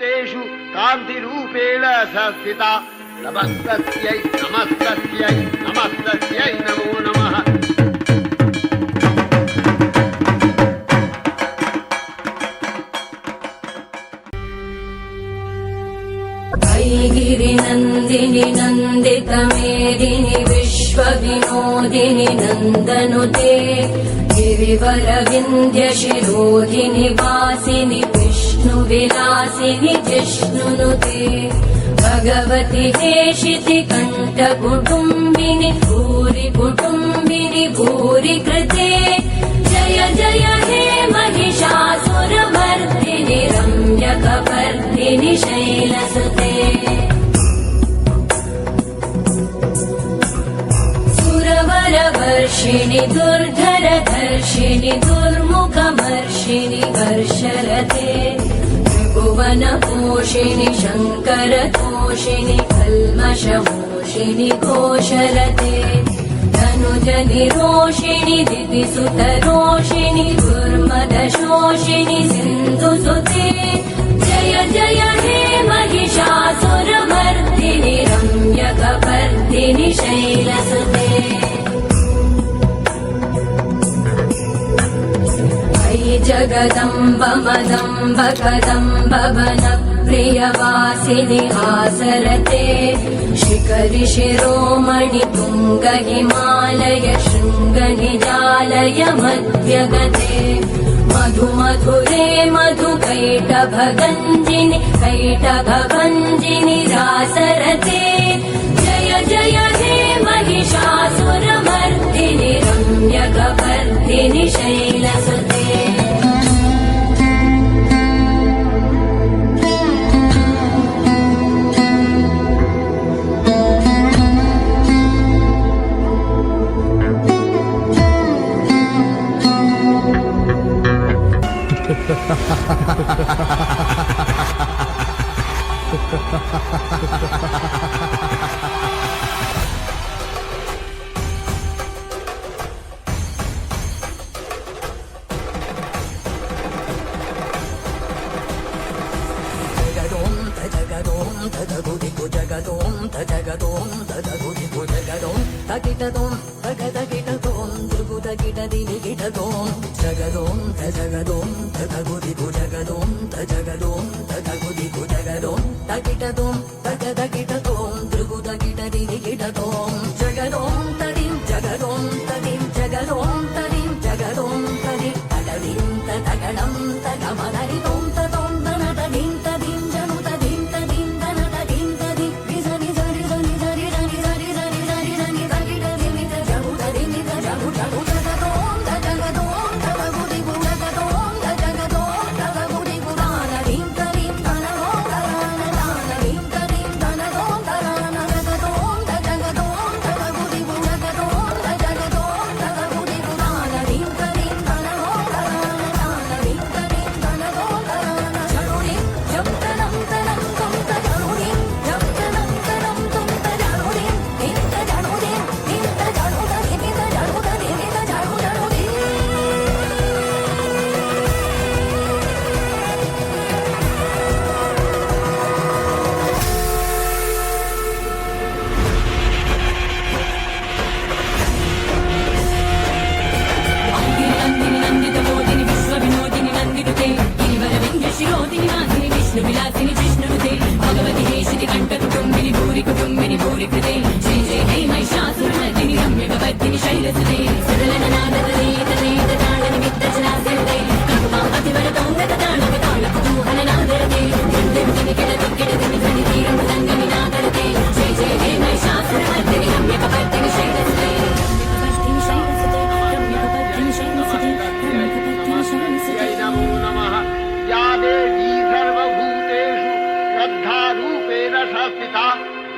సర్వభూతేషు కాంతిరూపేణ సంస్థిత నమస్తస్యై నమస్తస్యై నమస్తస్యై నమో నమః. गिरिनन्दिनि नन्दितमेदिनि विश्वविनोदिनि नन्दनुते गिरिवरविन्द्यशिरोधिनि वासिनि विष्णुविलासिनि जिष्णुनुते भगवति हेशिति कण्ठकुटुम्बिनि भूरि कुटुम्बिनि भूरि कृते जय जय हे महिषासुरमर्दिनि रम्यकपर्दिनि शैलसुते सुरवरवर्षिणि दुर्धरधर्षिणि दुर्मुखमर्षिणि वर्षरते त्रिभुवनपोषिणि शङ्करतोषिणि कल्मषमोषिणि घोषरते धनुजनिरोषिणि दितिसुतरोषिणि दुर्मदशोषिणि सिन्धुसुते जय जय हे महिषासुरमर्दिनि रम्यकपर्दिनि शैलसुते अयि जगदम्ब मदम्ब कदम्ब वनप्रियवासिनि हासरते शिखरि शिरोमणि तुङ्ग हिमालय शृङ्गनिजालय मध्यगते मधु मधुरे मधुकैटभगञ्जिनि कैटभभञ्जिनि रासरते जय जय हे महिषासुरमर्दिनि रम्यकपर्दिनि शैलसुते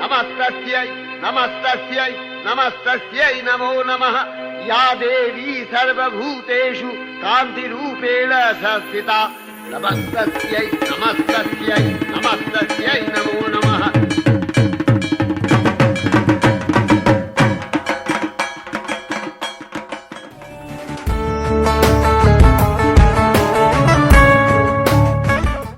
नमस्तस्यै नमस्तस्यै नमस्तस्यै नमो नमः। या देवी सर्वभूतेषु कान्तिरूपेण संस्थिता नमस्तस्यै नमस्तस्यै नमस्तस्यै नमो नमः।